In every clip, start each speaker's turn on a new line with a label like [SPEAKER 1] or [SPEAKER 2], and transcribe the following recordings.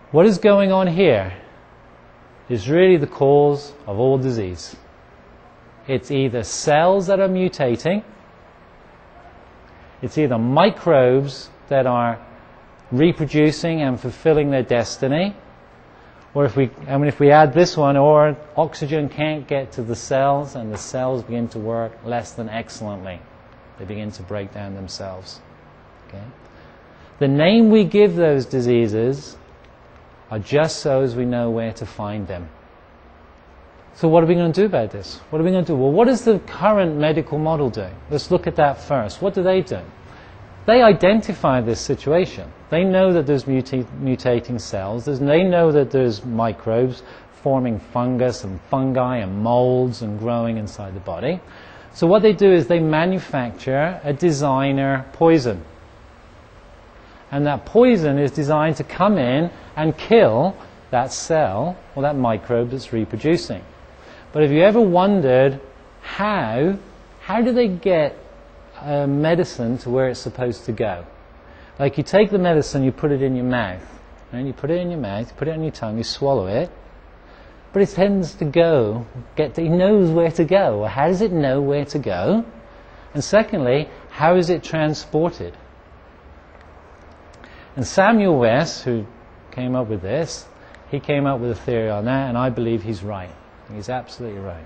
[SPEAKER 1] What is going on here is really the cause of all disease. It's either cells that are mutating, it's either microbes that are reproducing and fulfilling their destiny, or if we add this one, or oxygen can't get to the cells and the cells begin to work less than excellently. They begin to break down themselves. Okay? The name we give those diseases are just so as we know where to find them. So what are we going to do about this? What are we going to do? Well, what does the current medical model do? Let's look at that first. What do? They identify this situation. They know that there's mutating cells. They know that there's microbes forming fungus and fungi and molds and growing inside the body. So what they do is they manufacture a designer poison. And that poison is designed to come in and kill that cell or that microbe that's reproducing. But have you ever wondered how do they get medicine to where it's supposed to go? Like you take the medicine, you put it in your mouth, and you put it in your mouth, you put it on your tongue, you swallow it, but it tends to go, it knows where to go. Well, how does it know where to go? And secondly, how is it transported? And Samuel West, who came up with this, he came up with a theory on that, and I believe he's right. He's absolutely right.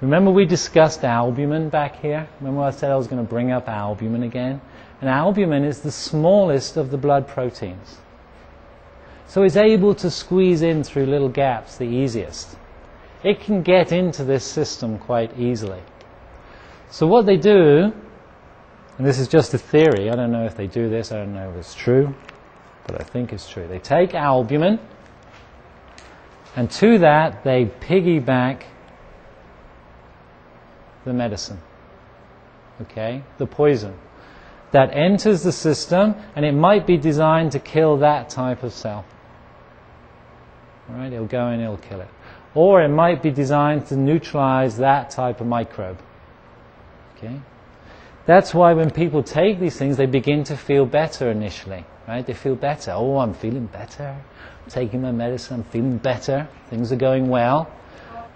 [SPEAKER 1] Remember we discussed albumin back here? Remember I said I was going to bring up albumin again? And albumin is the smallest of the blood proteins. So it's able to squeeze in through little gaps the easiest. It can get into this system quite easily. So what they do, and this is just a theory, I don't know if they do this, I don't know if it's true, but I think it's true. They take albumin, and to that they piggyback the medicine, okay, the poison that enters the system, and it might be designed to kill that type of cell. All right, it'll go in, it'll kill it. Or it might be designed to neutralize that type of microbe. Okay? That's why when people take these things, they begin to feel better initially. Right? They feel better. Oh, I'm feeling better. I'm taking my medicine, I'm feeling better. Things are going well.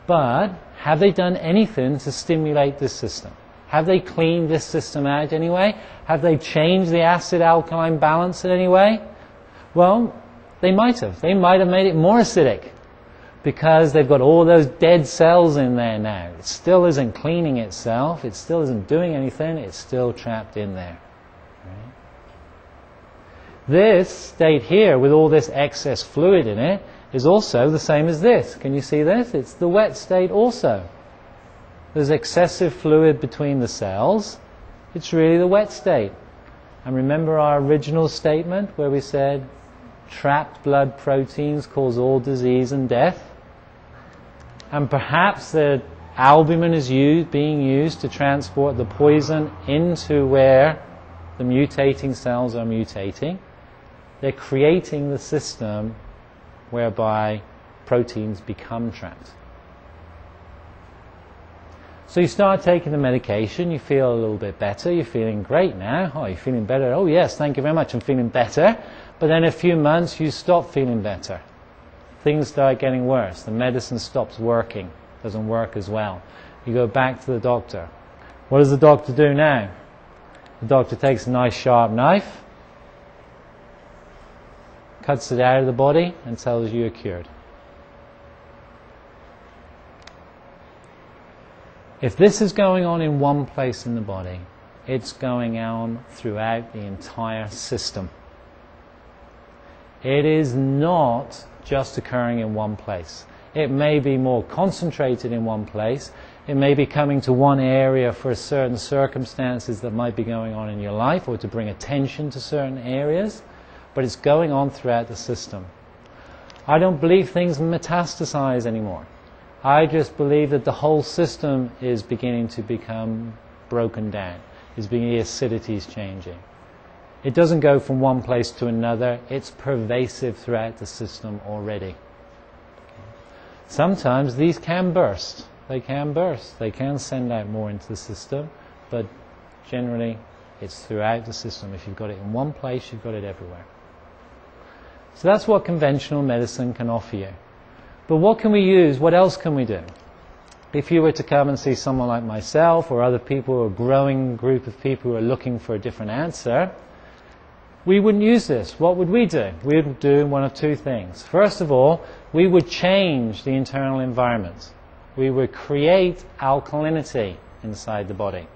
[SPEAKER 1] But have they done anything to stimulate this system? Have they cleaned this system out anyway? Have they changed the acid-alkaline balance in any way? Well, they might have. They might have made it more acidic because they've got all those dead cells in there now. It still isn't cleaning itself. It still isn't doing anything. It's still trapped in there. Right? This state here with all this excess fluid in it is also the same as this. Can you see this? It's the wet state also. There's excessive fluid between the cells. It's really the wet state. And remember our original statement where we said trapped blood proteins cause all disease and death? And perhaps the albumin is being used to transport the poison into where the mutating cells are mutating. They're creating the system whereby proteins become trapped. So you start taking the medication, you feel a little bit better, you're feeling great now. Oh, you're feeling better? Oh yes, thank you very much, I'm feeling better. But then in a few months you stop feeling better. Things start getting worse. The medicine stops working, doesn't work as well. You go back to the doctor. What does the doctor do now? The doctor takes a nice sharp knife, cuts it out of the body and tells you you're cured. If this is going on in one place in the body, it's going on throughout the entire system. It is not just occurring in one place. It may be more concentrated in one place. It may be coming to one area for certain circumstances that might be going on in your life, or to bring attention to certain areas, but it's going on throughout the system. I don't believe things metastasize anymore. I just believe that the whole system is beginning to become broken down. The acidity is changing. It doesn't go from one place to another. It's pervasive throughout the system already. Sometimes these can burst. They can burst. They can send out more into the system, but generally it's throughout the system. If you've got it in one place, you've got it everywhere. So that's what conventional medicine can offer you. But what can we use? What else can we do? If you were to come and see someone like myself or other people, or a growing group of people who are looking for a different answer, we wouldn't use this. What would we do? We would do one of two things. First of all, we would change the internal environment. We would create alkalinity inside the body.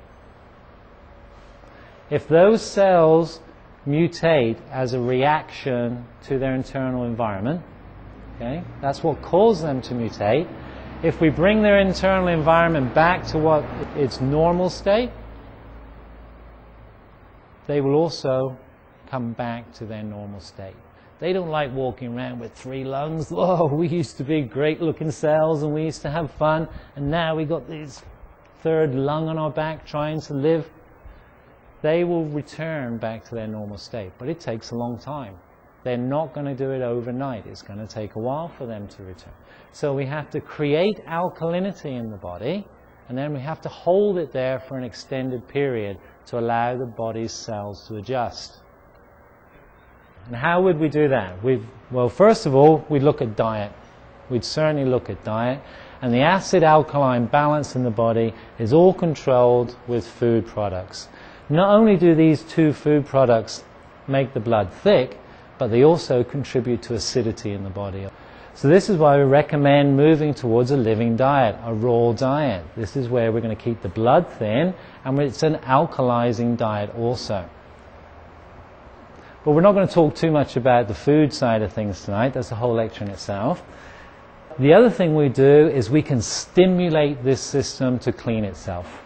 [SPEAKER 1] If those cells mutate as a reaction to their internal environment, okay, that's what caused them to mutate. If we bring their internal environment back to what its normal state, they will also come back to their normal state. They don't like walking around with 3 lungs. Oh, we used to be great looking cells and we used to have fun, and now we got this 3rd lung on our back trying to live. They will return back to their normal state, but it takes a long time. They're not going to do it overnight. It's going to take a while for them to return. So we have to create alkalinity in the body, and then we have to hold it there for an extended period to allow the body's cells to adjust. And how would we do that? Well, first of all, we'd look at diet. We'd certainly look at diet. And the acid-alkaline balance in the body is all controlled with food products. Not only do these 2 food products make the blood thick, but they also contribute to acidity in the body. So this is why we recommend moving towards a living diet, a raw diet. This is where we're going to keep the blood thin, and it's an alkalizing diet also. But we're not going to talk too much about the food side of things tonight. That's a whole lecture in itself. The other thing we do is we can stimulate this system to clean itself.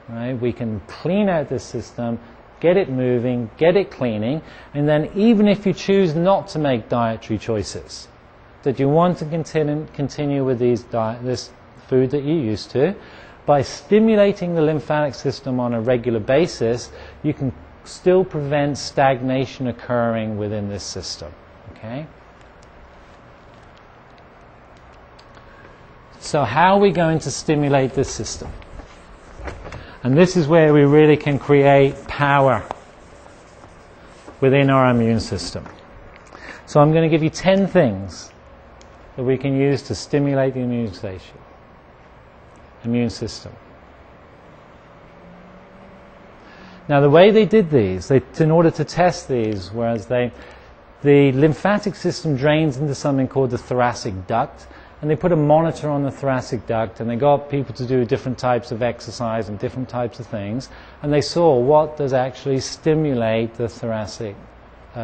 [SPEAKER 1] Right? We can clean out this system, get it moving, get it cleaning, and then even if you choose not to make dietary choices, that you want to continue with this food that you used to, by stimulating the lymphatic system on a regular basis, you can still prevent stagnation occurring within this system. Okay? So how are we going to stimulate this system? And this is where we really can create power within our immune system. So I'm going to give you 10 things that we can use to stimulate the immune system. Now the way they did these, in order to test these, the lymphatic system drains into something called the thoracic duct, and they put a monitor on the thoracic duct, and they got people to do different types of exercise and different types of things, and they saw what does actually stimulate the thoracic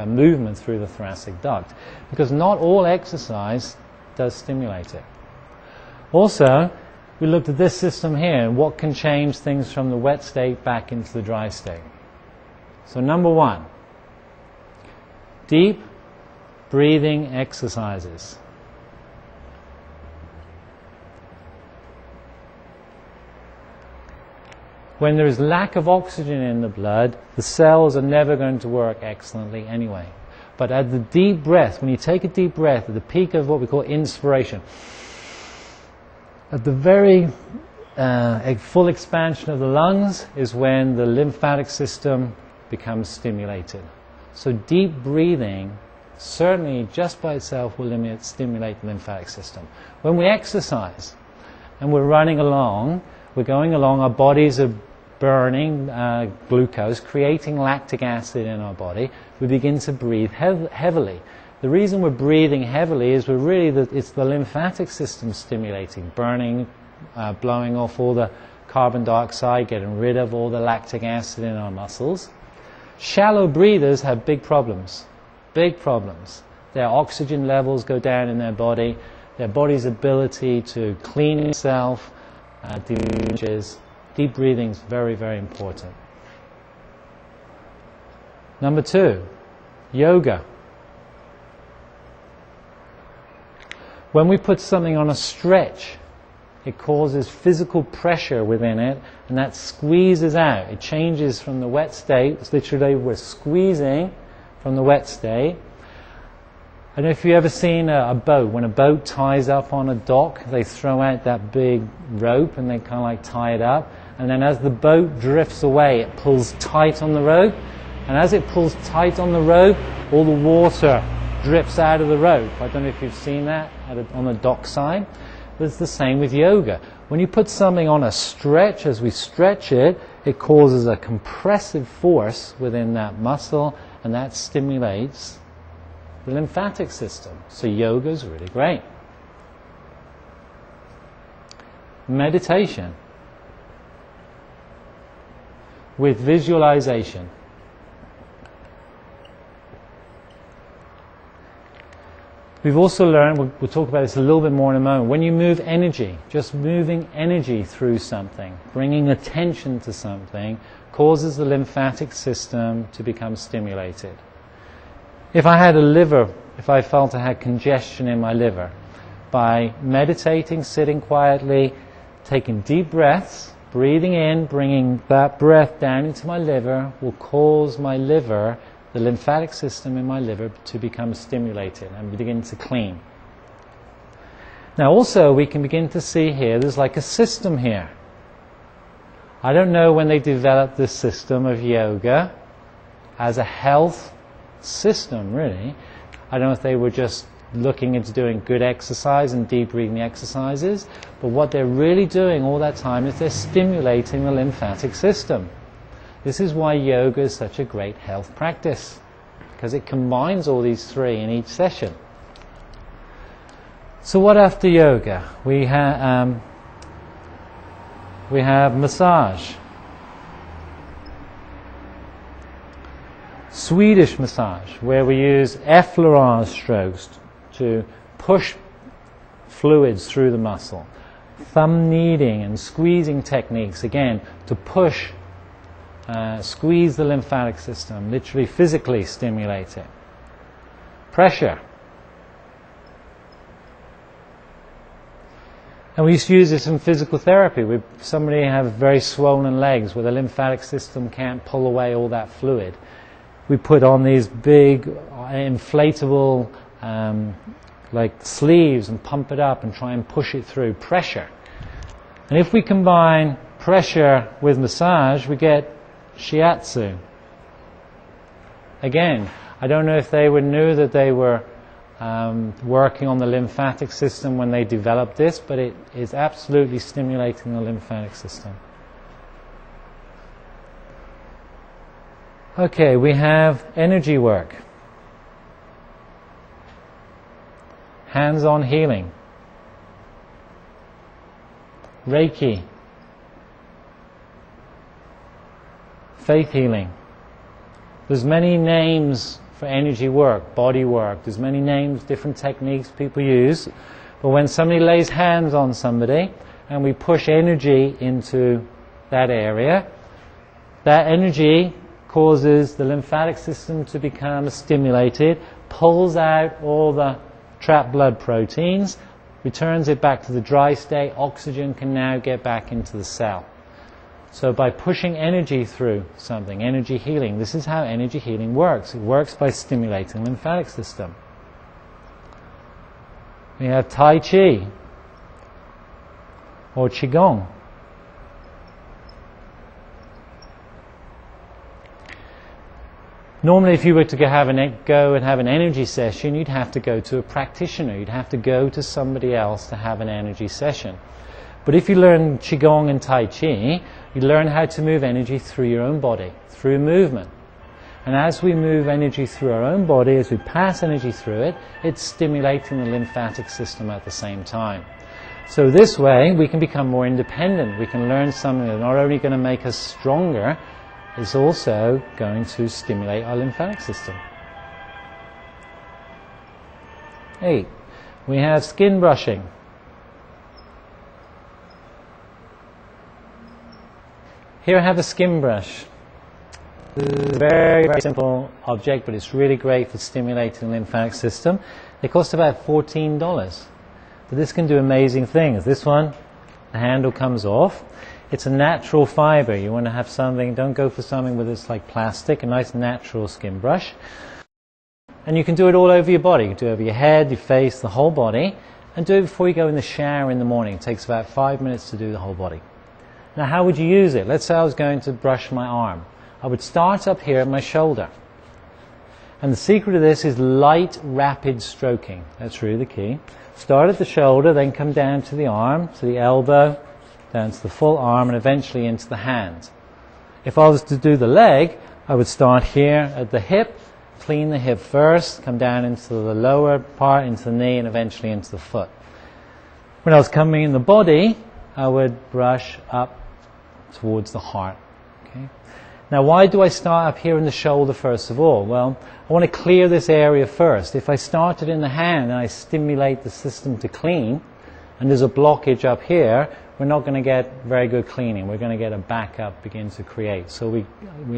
[SPEAKER 1] movement through the thoracic duct, because not all exercise does stimulate it. Also, we looked at this system here and what can change things from the wet state back into the dry state. So number 1, deep breathing exercises. When there is lack of oxygen in the blood, the cells are never going to work excellently anyway. But at the deep breath, when you take a deep breath at the peak of what we call inspiration, at the very a full expansion of the lungs is when the lymphatic system becomes stimulated. So deep breathing, certainly just by itself, will stimulate the lymphatic system. When we exercise and we're running along, we're going along, our bodies are burning glucose, creating lactic acid in our body, we begin to breathe heavily. The reason we're breathing heavily is it's the lymphatic system stimulating, burning, blowing off all the carbon dioxide, getting rid of all the lactic acid in our muscles. Shallow breathers have big problems. Big problems. Their oxygen levels go down in their body, their body's ability to clean itself diminishes. Deep breathing is very, very important. Number 2, yoga. When we put something on a stretch, it causes physical pressure within it, and that squeezes out. It changes from the wet state. It's literally we're squeezing from the wet state. I don't know if you've ever seen a boat. When a boat ties up on a dock, they throw out that big rope and they kind of like tie it up. And then as the boat drifts away, it pulls tight on the rope. And as it pulls tight on the rope, all the water drips out of the rope. I don't know if you've seen that on the dock side. But it's the same with yoga. When you put something on a stretch, as we stretch it, it causes a compressive force within that muscle, and that stimulates the lymphatic system. So yoga is really great. Meditation with visualization. We've also learned, we'll talk about this a little bit more in a moment, when you move energy, just moving energy through something, bringing attention to something, causes the lymphatic system to become stimulated. If I had a liver, if I felt I had congestion in my liver, by meditating, sitting quietly, taking deep breaths, breathing in, bringing that breath down into my liver, will cause my liver, the lymphatic system in my liver, to become stimulated and begin to clean. Now also we can begin to see here, there's like a system here. I don't know when they developed this system of yoga as a health system, really. I don't know if they were just looking into doing good exercise and deep breathing exercises, but what they're really doing all that time is they're stimulating the lymphatic system. This is why yoga is such a great health practice, because it combines all these three in each session. So what after yoga? We have massage. Swedish massage, where we use effleurage strokes to push fluids through the muscle. Thumb kneading and squeezing techniques, again, to push, squeeze the lymphatic system, literally physically stimulate it. Pressure. And we used to use this in physical therapy. If somebody have very swollen legs where the lymphatic system can't pull away all that fluid, we put on these big inflatable like sleeves and pump it up and try and push it through. Pressure. And if we combine pressure with massage, we get shiatsu. Again, I don't know if they knew that they were working on the lymphatic system when they developed this, but it is absolutely stimulating the lymphatic system. Okay, we have energy work. Hands-on healing. Reiki. Faith healing. There's many names for energy work, body work. There's many names, different techniques people use. But when somebody lays hands on somebody and we push energy into that area, that energy causes the lymphatic system to become stimulated, pulls out all the trapped blood proteins, returns it back to the dry state. Oxygen can now get back into the cell. So by pushing energy through something, energy healing, this is how energy healing works. It works by stimulating the lymphatic system. We have Tai Chi or Qigong. Normally, if you were to go and have an energy session, you'd have to go to a practitioner. You'd have to go to somebody else to have an energy session. But if you learn Qigong and Tai Chi, you learn how to move energy through your own body, through movement. And as we move energy through our own body, as we pass energy through it, it's stimulating the lymphatic system at the same time. So this way, we can become more independent. We can learn something that's not only going to make us stronger, it's also going to stimulate our lymphatic system. 8. We have skin brushing. Here I have a skin brush. This is a very, very simple object, but it's really great for stimulating the lymphatic system. They cost about $14. But this can do amazing things. This one, the handle comes off. It's a natural fiber. You want to have something, don't go for something with this like plastic, a nice natural skin brush. And you can do it all over your body. You can do it over your head, your face, the whole body. And do it before you go in the shower in the morning. It takes about 5 minutes to do the whole body. Now how would you use it? Let's say I was going to brush my arm. I would start up here at my shoulder. And the secret of this is light, rapid stroking. That's really the key. Start at the shoulder, then come down to the arm, to the elbow, down to the full arm, and eventually into the hand. If I was to do the leg, I would start here at the hip, clean the hip first, come down into the lower part, into the knee, and eventually into the foot. When I was coming in the body, I would brush up towards the heart. Okay? Now, why do I start up here in the shoulder first of all? Well, I want to clear this area first. If I started in the hand and I stimulate the system to clean, and there's a blockage up here, we're not going to get very good cleaning. We're going to get a backup begin to create. So we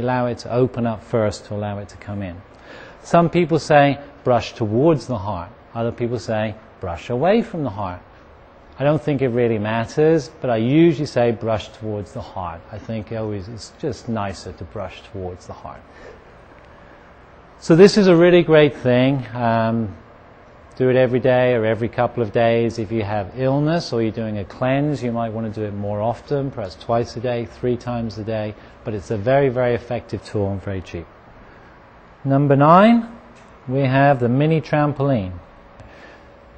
[SPEAKER 1] allow it to open up first to allow it to come in. Some people say brush towards the heart. Other people say brush away from the heart. I don't think it really matters, but I usually say brush towards the heart. I think it's just nicer to brush towards the heart. So this is a really great thing. Do it every day or every couple of days. If you have illness or you're doing a cleanse, you might want to do it more often, perhaps twice a day, 3 times a day. But it's a very, very effective tool and very cheap. Number 9, we have the Mini Trampoline.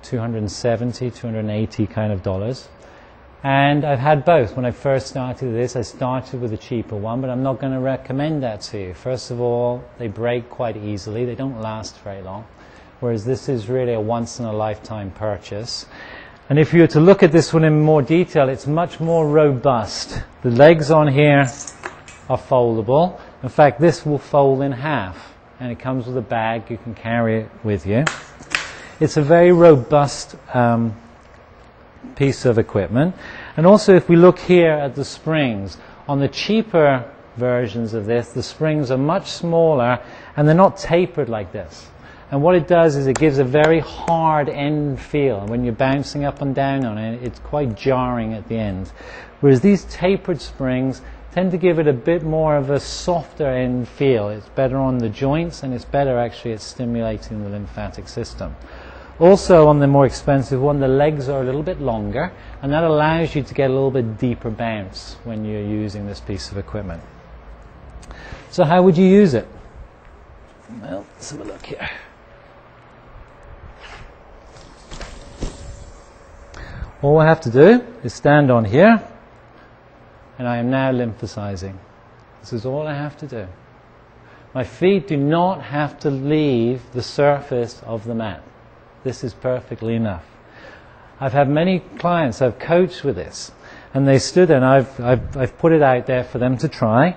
[SPEAKER 1] $270, $280 kind of dollars. And I've had both. When I first started this, I started with a cheaper one, but I'm not going to recommend that to you. First of all, they break quite easily. They don't last very long. Whereas this is really a once-in-a-lifetime purchase. And if you were to look at this one in more detail, it's much more robust. The legs on here are foldable. In fact, this will fold in half. And it comes with a bag. You can carry it with you. It's a very robust piece of equipment. And also if we look here at the springs, on the cheaper versions of this, the springs are much smaller and they're not tapered like this. And what it does is it gives a very hard end feel. And when you're bouncing up and down on it, it's quite jarring at the end. Whereas these tapered springs tend to give it a bit more of a softer end feel. It's better on the joints and it's better actually at stimulating the lymphatic system. Also on the more expensive one, the legs are a little bit longer and that allows you to get a little bit deeper bounce when you're using this piece of equipment. So how would you use it? Well, let's have a look here. All I have to do is stand on here and I am now lymphasizing. This is all I have to do. My feet do not have to leave the surface of the mat. This is perfectly enough. I've had many clients I've coached with this, and they stood there, and I've put it out there for them to try,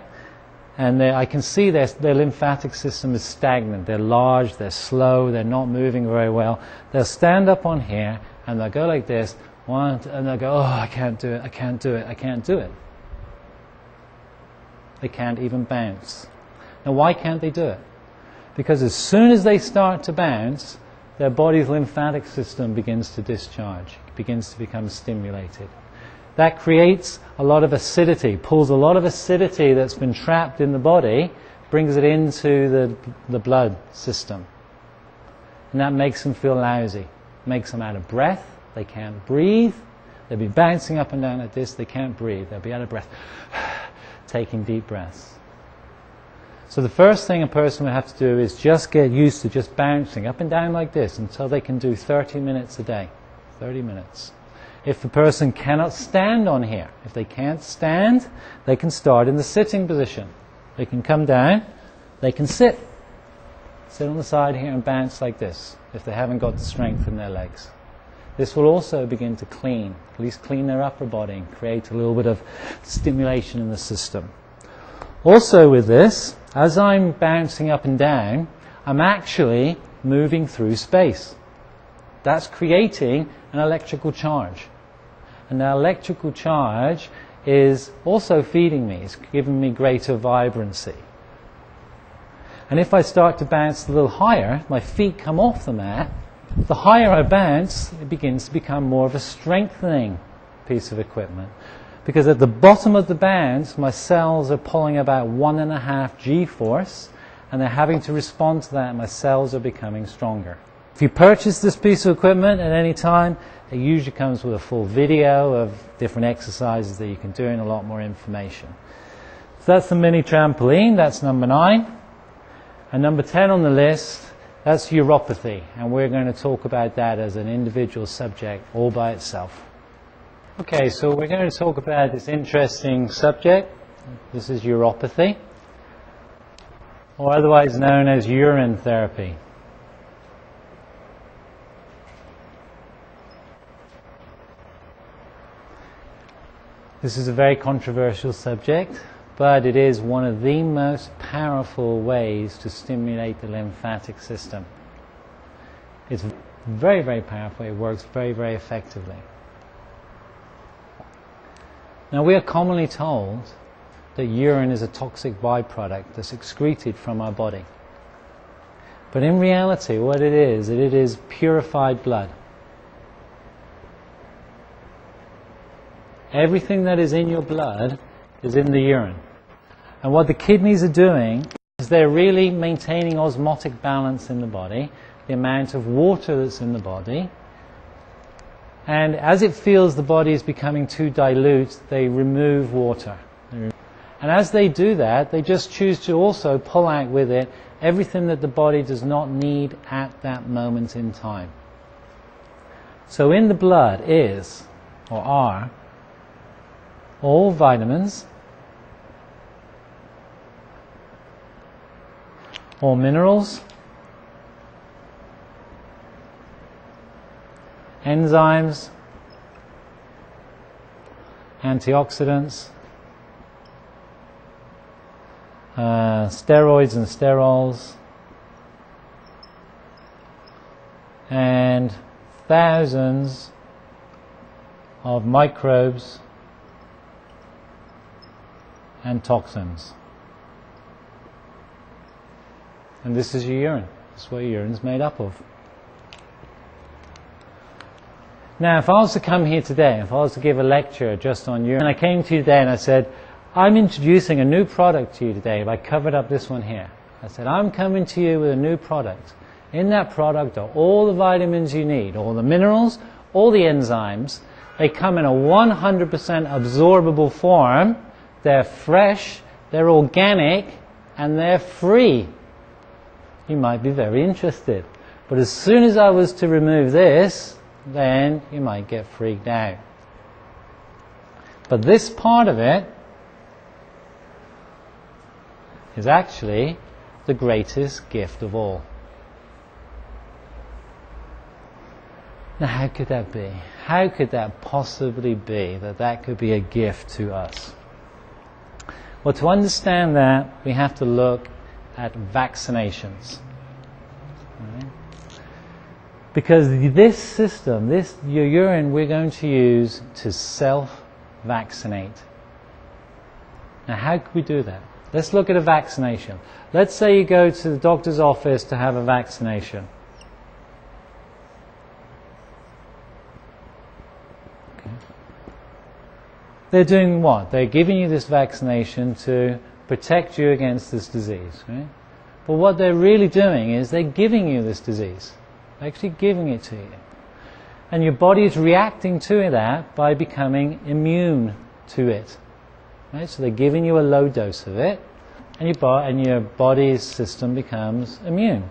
[SPEAKER 1] and I can see their lymphatic system is stagnant. They're large, they're slow, they're not moving very well. They'll stand up on here, and they'll go like this, and they'll go, oh, I can't do it, I can't do it, I can't do it. They can't even bounce. Now, why can't they do it? Because as soon as they start to bounce, their body's lymphatic system begins to discharge, begins to become stimulated. That creates a lot of acidity, pulls a lot of acidity that's been trapped in the body, brings it into the blood system. And that makes them feel lousy, makes them out of breath, they can't breathe, they'll be bouncing up and down like this, they can't breathe, they'll be out of breath, taking deep breaths. So the first thing a person would have to do is just get used to just bouncing up and down like this until they can do 30 minutes a day. 30 minutes. If the person cannot stand on here, if they can't stand, they can start in the sitting position. They can come down, they can sit on the side here and bounce like this if they haven't got the strength in their legs. This will also begin to clean, at least clean their upper body and create a little bit of stimulation in the system. Also with this, as I'm bouncing up and down, I'm actually moving through space. That's creating an electrical charge. And that electrical charge is also feeding me, it's giving me greater vibrancy. And if I start to bounce a little higher, my feet come off the mat, the higher I bounce, it begins to become more of a strengthening piece of equipment. Because at the bottom of the bounce, my cells are pulling about 1.5 G-force, and they're having to respond to that, and my cells are becoming stronger. If you purchase this piece of equipment at any time, it usually comes with a full video of different exercises that you can do and a lot more information. So that's the Mini Trampoline, that's number 9. And number 10 on the list, that's uropathy, and we're going to talk about that as an individual subject all by itself. Okay, so we're going to talk about this interesting subject. This is uropathy, or otherwise known as urine therapy. This is a very controversial subject, but it is one of the most powerful ways to stimulate the lymphatic system. It's very, very powerful. It works very, very effectively. Now, we are commonly told that urine is a toxic byproduct that's excreted from our body. But in reality, what it is purified blood. Everything that is in your blood is in the urine. And what the kidneys are doing is they're really maintaining osmotic balance in the body, the amount of water that's in the body. And as it feels the body is becoming too dilute, they remove water. And as they do that, they just choose to also pull out with it everything that the body does not need at that moment in time. So in the blood is, or are, all vitamins, all minerals, enzymes, antioxidants, steroids and sterols, and thousands of microbes and toxins. And this is your urine. This is what your urine is made up of. Now, if I was to come here today, if I was to give a lecture just on urine, and I came to you today and I said, I'm introducing a new product to you today, I covered up this one here. I said, I'm coming to you with a new product. In that product are all the vitamins you need, all the minerals, all the enzymes. They come in a 100% absorbable form. They're fresh, they're organic, and they're free. You might be very interested. But as soon as I was to remove this, then you might get freaked out. But this part of it is actually the greatest gift of all. Now, how could that be? How could that possibly be that that could be a gift to us? Well, to understand that, we have to look at vaccinations. Right? Because this system, your urine, we're going to use to self-vaccinate. Now, how could we do that? Let's look at a vaccination. Let's say you go to the doctor's office to have a vaccination. Okay. They're doing what? They're giving you this vaccination to protect you against this disease. Right? But what they're really doing is they're giving you this disease. They're actually giving it to you. And your body is reacting to that by becoming immune to it. Right? So they're giving you a low dose of it, and your body's system becomes immune.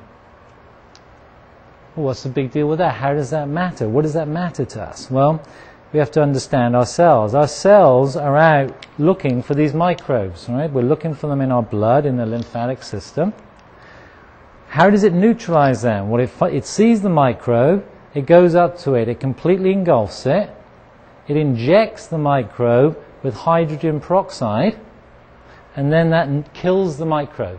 [SPEAKER 1] Well, what's the big deal with that? How does that matter? What does that matter to us? Well, we have to understand our cells. Our cells are out looking for these microbes, right? We're looking for them in our blood, in the lymphatic system. How does it neutralize them? Well, it sees the microbe, it goes up to it, it completely engulfs it, it injects the microbe with hydrogen peroxide, and then that kills the microbe.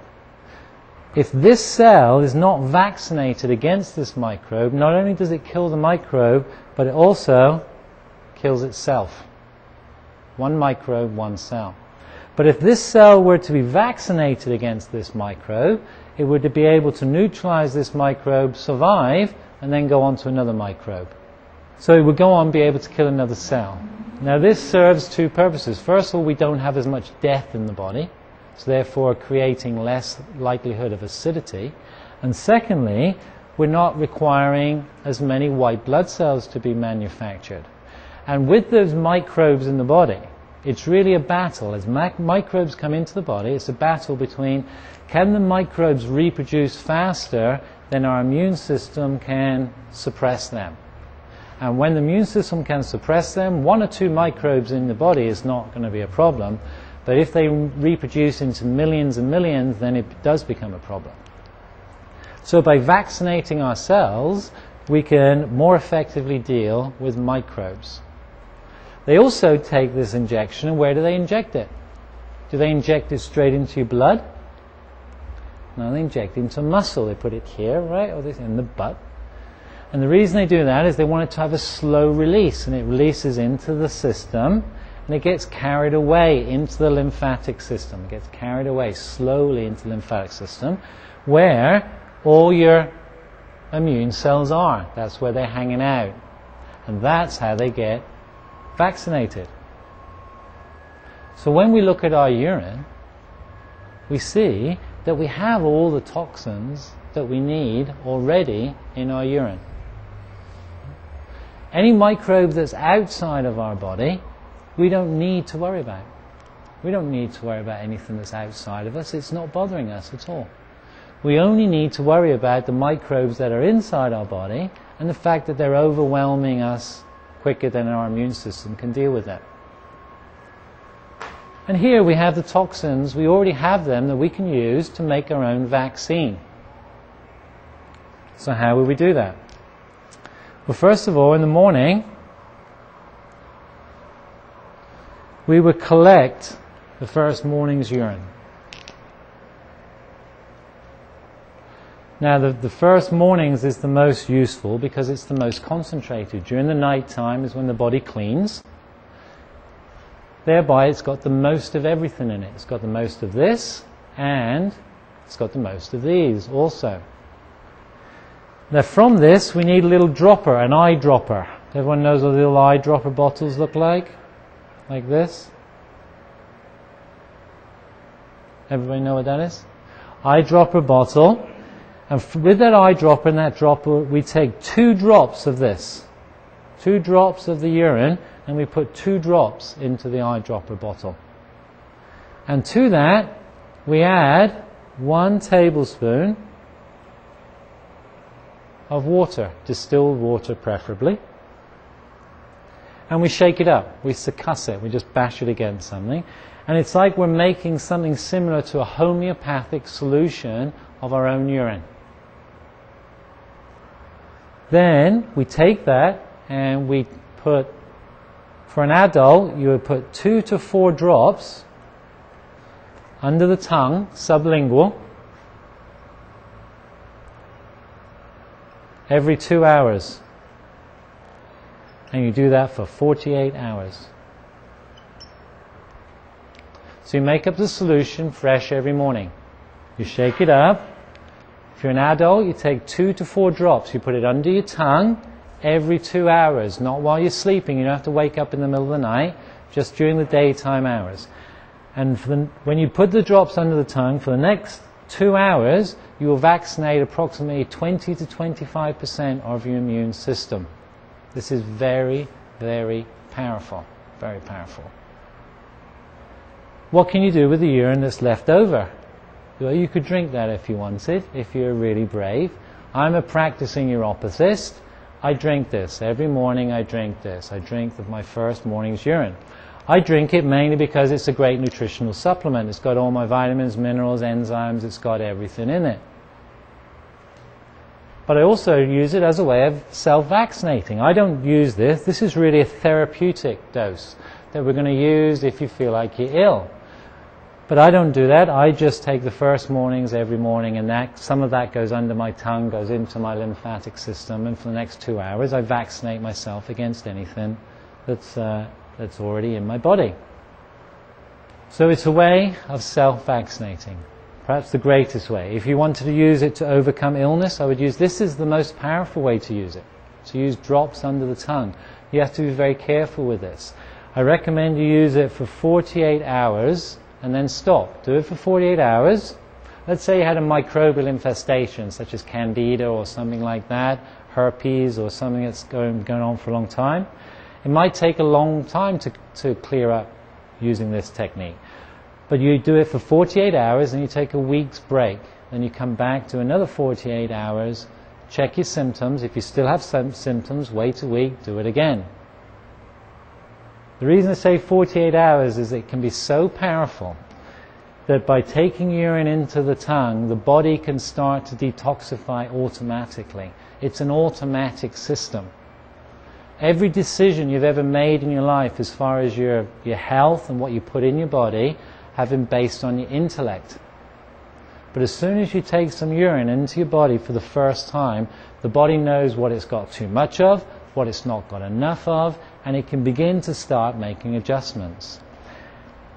[SPEAKER 1] If this cell is not vaccinated against this microbe, not only does it kill the microbe, but it also kills itself. One microbe, one cell. But if this cell were to be vaccinated against this microbe, it would be able to neutralize this microbe, survive, and then go on to another microbe. So it would go on and be able to kill another cell. Now this serves two purposes. First of all, we don't have as much death in the body, so therefore creating less likelihood of acidity. And secondly, we're not requiring as many white blood cells to be manufactured. And with those microbes in the body, it's really a battle. As microbes come into the body, it's a battle between, can the microbes reproduce faster than our immune system can suppress them? And when the immune system can suppress them, 1 or 2 microbes in the body is not going to be a problem. But if they reproduce into millions and millions, then it does become a problem. So by vaccinating our cells, we can more effectively deal with microbes. They also take this injection, and where do they inject it? Do they inject it straight into your blood? No, they inject it into muscle. They put it here, right, or in the butt. And the reason they do that is they want it to have a slow release, and it releases into the system, and it gets carried away into the lymphatic system. It gets carried away slowly into the lymphatic system, where all your immune cells are. That's where they're hanging out. And that's how they get vaccinated. So when we look at our urine, we see that we have all the toxins that we need already in our urine. Any microbe that's outside of our body, we don't need to worry about. We don't need to worry about anything that's outside of us. It's not bothering us at all. We only need to worry about the microbes that are inside our body and the fact that they're overwhelming us quicker than our immune system can deal with it. And here we have the toxins. We already have them that we can use to make our own vaccine. So how will we do that? Well, first of all, in the morning, we would collect the first morning's urine. Now, the first mornings is the most useful because it's the most concentrated. During the night time is when the body cleans. Thereby, it's got the most of everything in it. It's got the most of this, and it's got the most of these also. Now, from this, we need a little dropper, an eyedropper. Everyone knows what little eyedropper bottles look like? Like this? Everybody know what that is? Eyedropper bottle. And with that eyedropper and that dropper, we take 2 drops of this. 2 drops of the urine, and we put 2 drops into the eyedropper bottle. And to that, we add 1 tablespoon of water, distilled water preferably. And we shake it up, we succuss it, we just bash it against something. And it's like we're making something similar to a homeopathic solution of our own urine. Then we take that and we put, for an adult, you would put 2 to 4 drops under the tongue, sublingual, every 2 hours. And you do that for 48 hours. So you make up the solution fresh every morning. You shake it up. If you're an adult, you take 2 to 4 drops. You put it under your tongue every 2 hours, not while you're sleeping. You don't have to wake up in the middle of the night, just during the daytime hours. And when you put the drops under the tongue, for the next 2 hours, you will vaccinate approximately 20 to 25% of your immune system. This is very, very powerful. Very powerful. What can you do with the urine that's left over? Well, you could drink that if you wanted, if you're really brave. I'm a practicing uropathist. I drink this. Every morning I drink this. I drink my first morning's urine. I drink it mainly because it's a great nutritional supplement. It's got all my vitamins, minerals, enzymes, it's got everything in it. But I also use it as a way of self-vaccinating. I don't use this. This is really a therapeutic dose that we're going to use if you feel like you're ill. But I don't do that. I just take the first mornings every morning, and some of that goes under my tongue, goes into my lymphatic system, and for the next 2 hours I vaccinate myself against anything that's already in my body. So it's a way of self-vaccinating. Perhaps the greatest way. If you wanted to use it to overcome illness, I would use this is the most powerful way to use it. To use drops under the tongue. You have to be very careful with this. I recommend you use it for 48 hours and then stop. Do it for 48 hours. Let's say you had a microbial infestation such as candida or something like that, herpes or something that's going on for a long time. It might take a long time to clear up using this technique. But you do it for 48 hours and you take a week's break. Then you come back to another 48 hours, check your symptoms. If you still have some symptoms, wait a week, do it again. The reason I say 48 hours is it can be so powerful that by taking urine into the tongue, the body can start to detoxify automatically. It's an automatic system. Every decision you've ever made in your life as far as your health and what you put in your body have been based on your intellect. But as soon as you take some urine into your body for the first time, the body knows what it's got too much of, what it's not got enough of, and it can begin to start making adjustments.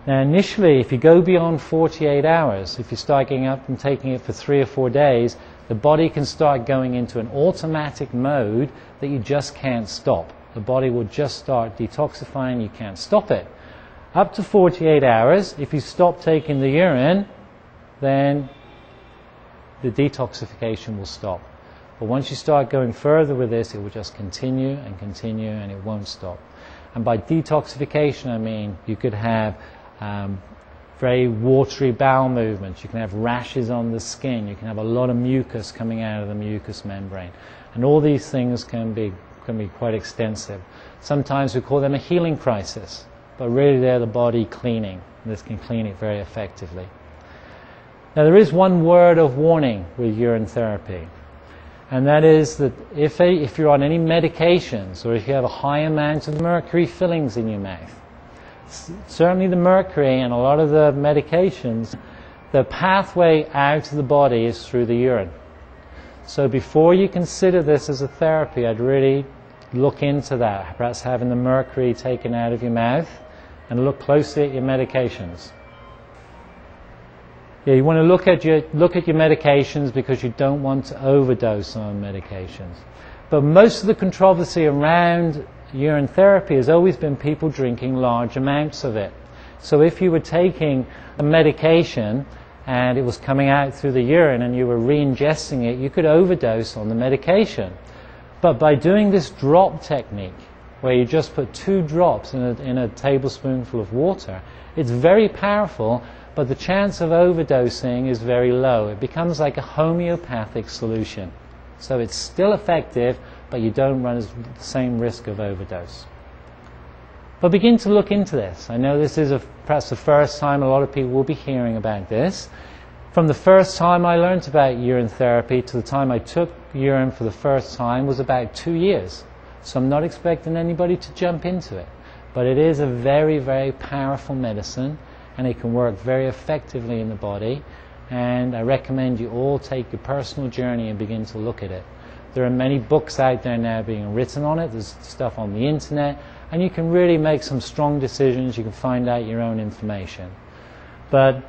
[SPEAKER 1] Now initially, if you go beyond 48 hours, if you start getting up and taking it for 3 or 4 days, the body can start going into an automatic mode that you just can't stop. The body will just start detoxifying, you can't stop it. Up to 48 hours, if you stop taking the urine, then the detoxification will stop. But once you start going further with this, it will just continue and continue and it won't stop. And by detoxification, I mean you could have very watery bowel movements, you can have rashes on the skin, you can have a lot of mucus coming out of the mucous membrane. And all these things can be quite extensive. Sometimes we call them a healing crisis, but really they're the body cleaning. This can clean it very effectively. Now there is one word of warning with urine therapy, and that is that if you're on any medications or if you have a high amount of mercury fillings in your mouth, certainly the mercury and a lot of the medications, the pathway out of the body is through the urine. So before you consider this as a therapy, I'd really look into that, perhaps having the mercury taken out of your mouth, and look closely at your medications. Yeah, you want to look at your medications because you don't want to overdose on medications. But most of the controversy around urine therapy has always been people drinking large amounts of it. So if you were taking a medication and it was coming out through the urine and you were re-ingesting it, you could overdose on the medication. But by doing this drop technique, where you just put 2 drops in a tablespoonful of water, it's very powerful, but the chance of overdosing is very low. It becomes like a homeopathic solution. So it's still effective, but you don't run the same risk of overdose. But begin to look into this. I know this is perhaps the first time a lot of people will be hearing about this. From the first time I learned about urine therapy to the time I took urine for the first time was about 2 years. So I'm not expecting anybody to jump into it. But it is a very, very powerful medicine, and it can work very effectively in the body. And I recommend you all take your personal journey and begin to look at it. There are many books out there now being written on it. There's stuff on the internet, and you can really make some strong decisions. You can find out your own information. But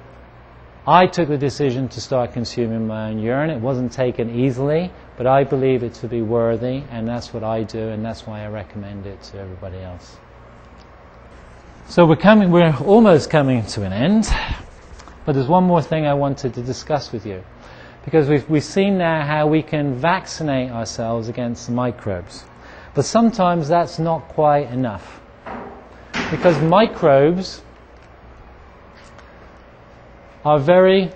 [SPEAKER 1] I took the decision to start consuming my own urine. It wasn't taken easily, but I believe it to be worthy, and that's what I do, and that's why I recommend it to everybody else. So we're almost coming to an end, but there's one more thing I wanted to discuss with you, because we've seen now how we can vaccinate ourselves against the microbes, but sometimes that's not quite enough, because microbes are very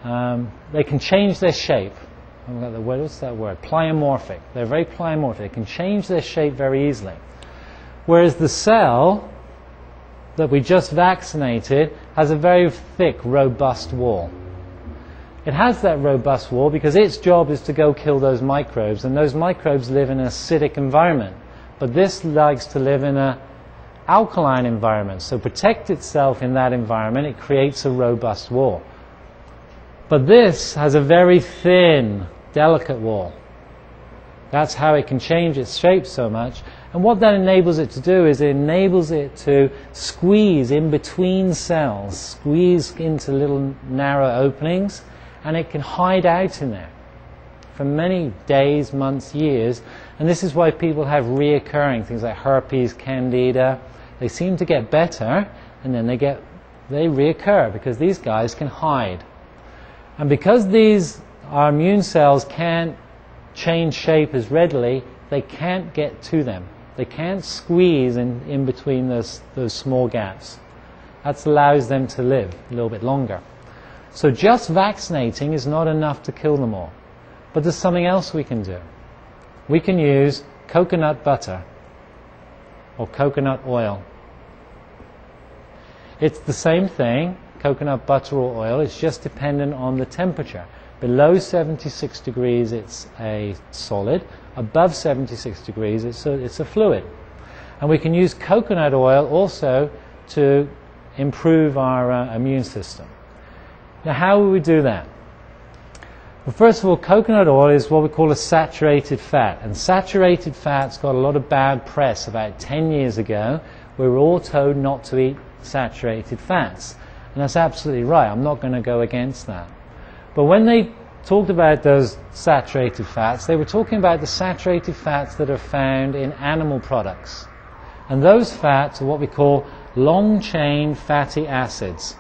[SPEAKER 1] they can change their shape. What's that word? Pleomorphic. They're very pleomorphic. They can change their shape very easily. Whereas the cell that we just vaccinated has a very thick, robust wall. It has that robust wall because its job is to go kill those microbes, and those microbes live in an acidic environment. But this likes to live in an alkaline environment, so protect itself in that environment. It creates a robust wall. But this has a very thin, delicate wall. That's how it can change its shape so much. And what that enables it to do is it enables it to squeeze in between cells, squeeze into little narrow openings, and it can hide out in there for many days, months, years. And this is why people have reoccurring things like herpes, candida. They seem to get better, and then they reoccur because these guys can hide. And because our immune cells can't change shape as readily, they can't get to them. They can't squeeze in between those small gaps. That allows them to live a little bit longer. So just vaccinating is not enough to kill them all. But there's something else we can do. We can use coconut butter or coconut oil. It's the same thing, coconut butter or oil. It's just dependent on the temperature. Below 76 degrees it's a solid. Above 76 degrees it's a fluid. And we can use coconut oil also to improve our immune system. Now, how will we do that? Well, first of all, coconut oil is what we call a saturated fat. And saturated fats got a lot of bad press about 10 years ago. We were all told not to eat saturated fats. And that's absolutely right. I'm not going to go against that. But when they talked about those saturated fats, they were talking about the saturated fats that are found in animal products. And those fats are what we call long-chain fatty acids.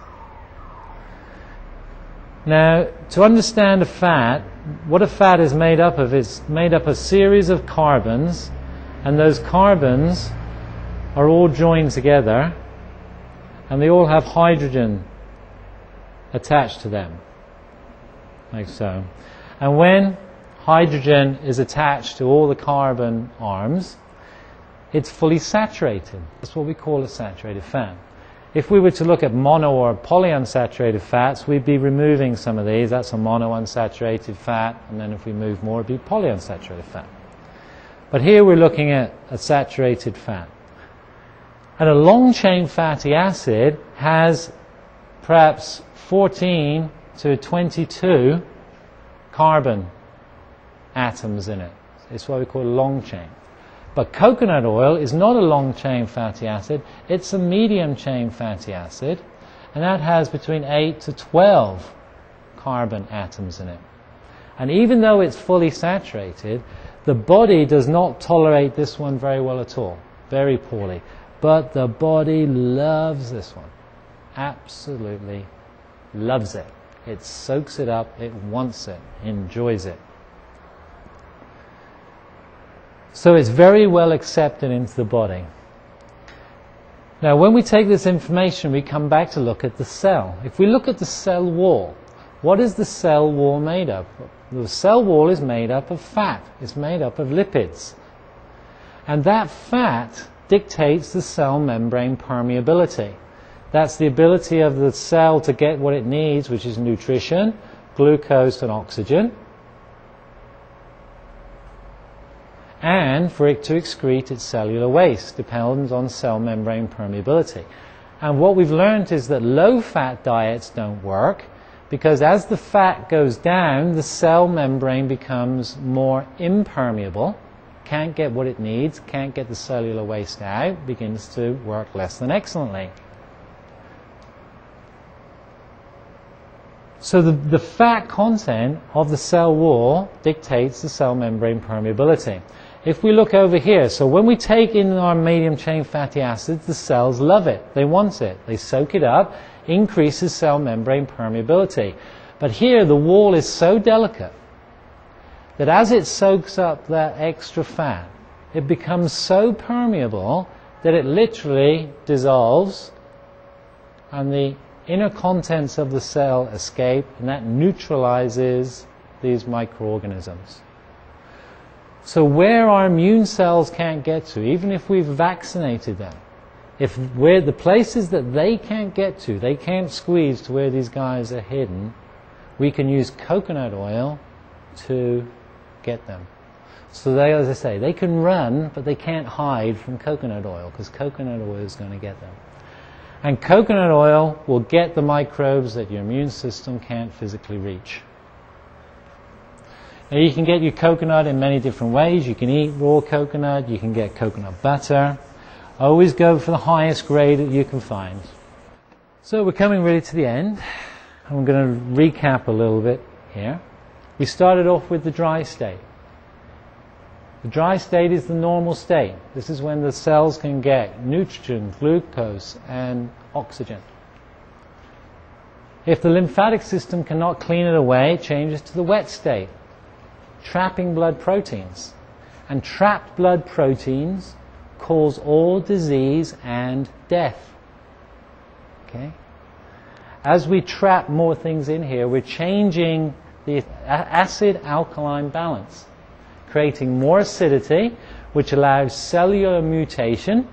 [SPEAKER 1] Now, to understand a fat, what a fat is made up of is made up of a series of carbons, and those carbons are all joined together, and they all have hydrogen attached to them, like so. And when hydrogen is attached to all the carbon arms, it's fully saturated. That's what we call a saturated fat. If we were to look at mono or polyunsaturated fats, we'd be removing some of these. That's a monounsaturated fat, and then if we move more, it'd be polyunsaturated fat. But here we're looking at a saturated fat. And a long-chain fatty acid has perhaps 14 to 22 carbon atoms in it. It's what we call a long chain. But coconut oil is not a long-chain fatty acid, it's a medium-chain fatty acid, and that has between 8 to 12 carbon atoms in it. And even though it's fully saturated, the body does not tolerate this one very well at all, very poorly. But the body loves this one, absolutely loves it. It soaks it up, it wants it, enjoys it. So it's very well accepted into the body. Now, when we take this information, we come back to look at the cell. If we look at the cell wall, what is the cell wall made up of? The cell wall is made up of fat. It's made up of lipids. And that fat dictates the cell membrane permeability. That's the ability of the cell to get what it needs, which is nutrition, glucose and oxygen, and for it to excrete its cellular waste, depends on cell membrane permeability. And what we've learned is that low-fat diets don't work, because as the fat goes down, the cell membrane becomes more impermeable, can't get what it needs, can't get the cellular waste out, begins to work less than excellently. So the fat content of the cell wall dictates the cell membrane permeability. If we look over here, so when we take in our medium-chain fatty acids, the cells love it. They want it. They soak it up, increases cell membrane permeability. But here the wall is so delicate that as it soaks up that extra fat, it becomes so permeable that it literally dissolves, and the inner contents of the cell escape, and that neutralizes these microorganisms. So where our immune cells can't get to, even if we've vaccinated them, if where the places that they can't get to, they can't squeeze to where these guys are hidden, we can use coconut oil to get them. So they, as I say, they can run, but they can't hide from coconut oil, because coconut oil is going to get them. And coconut oil will get the microbes that your immune system can't physically reach. Now you can get your coconut in many different ways. You can eat raw coconut, you can get coconut butter. Always go for the highest grade that you can find. So we're coming really to the end. I'm going to recap a little bit here. We started off with the dry state. The dry state is the normal state. This is when the cells can get nitrogen, glucose, and oxygen. If the lymphatic system cannot clean it away, it changes to the wet state, trapping blood proteins. And trapped blood proteins cause all disease and death. Okay? As we trap more things in here, we're changing the acid-alkaline balance, creating more acidity, which allows cellular mutation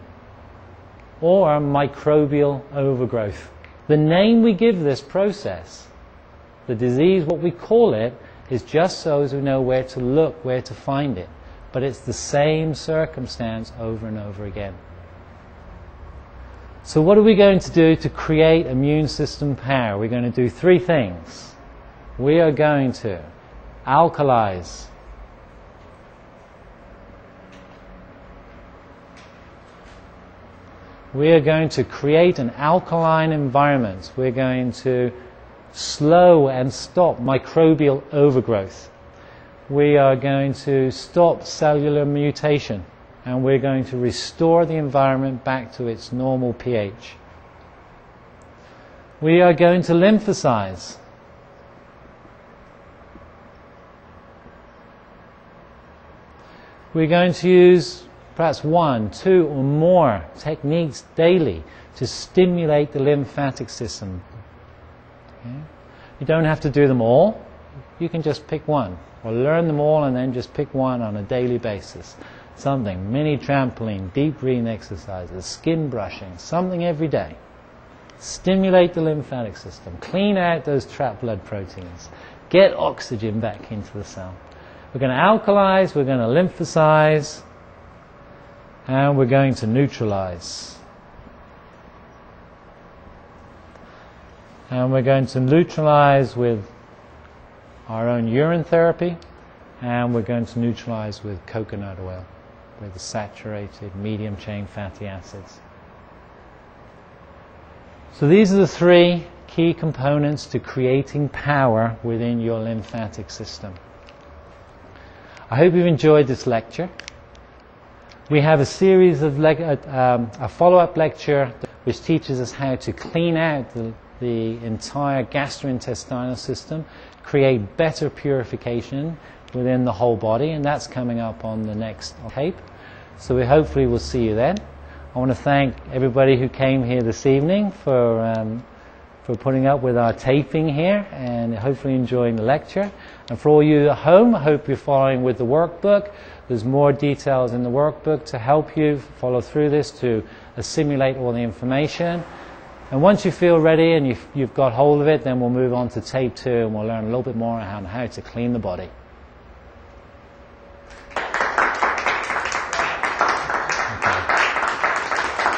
[SPEAKER 1] or microbial overgrowth. The name we give this process, the disease, what we call it, is just so as we know where to look, where to find it. But it's the same circumstance over and over again. So what are we going to do to create immune system power? We're going to do three things. We are going to alkalize. We are going to create an alkaline environment. We're going to slow and stop microbial overgrowth. We are going to stop cellular mutation, and we're going to restore the environment back to its normal pH. We are going to lymphasize. We're going to use perhaps 1, 2, or more techniques daily to stimulate the lymphatic system. Okay? You don't have to do them all. You can just pick one, or learn them all and then just pick one on a daily basis. Something, mini trampoline, deep breathing exercises, skin brushing, something every day. Stimulate the lymphatic system, clean out those trapped blood proteins, get oxygen back into the cell. We're going to alkalize, we're going to lymphasize, and we're going to neutralize. And we're going to neutralize with our own urine therapy, and we're going to neutralize with coconut oil, with the saturated medium chain fatty acids. So these are the three key components to creating power within your lymphatic system. I hope you've enjoyed this lecture. We have a series of a follow-up lecture which teaches us how to clean out the entire gastrointestinal system, create better purification within the whole body, and that's coming up on the next tape. So we hopefully will see you then. I want to thank everybody who came here this evening for putting up with our taping here and hopefully enjoying the lecture. And for all you at home, I hope you're following with the workbook. There's more details in the workbook to help you follow through this, to assimilate all the information. And once you feel ready and you've got hold of it, then we'll move on to tape 2 and we'll learn a little bit more on how to clean the body. Okay.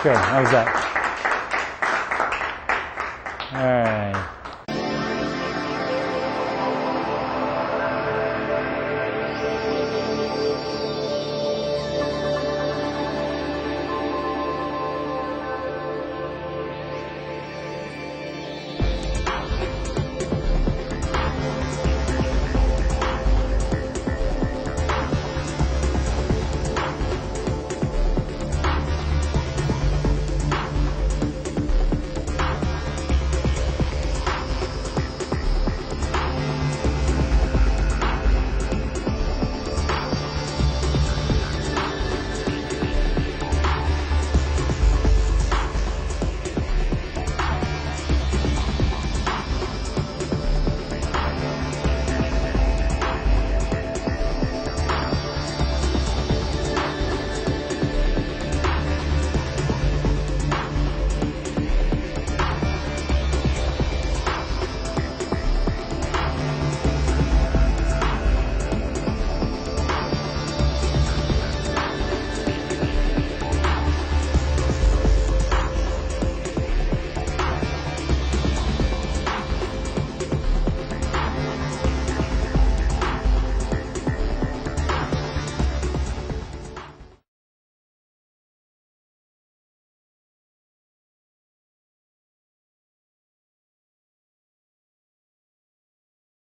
[SPEAKER 1] Good. How was that? All right.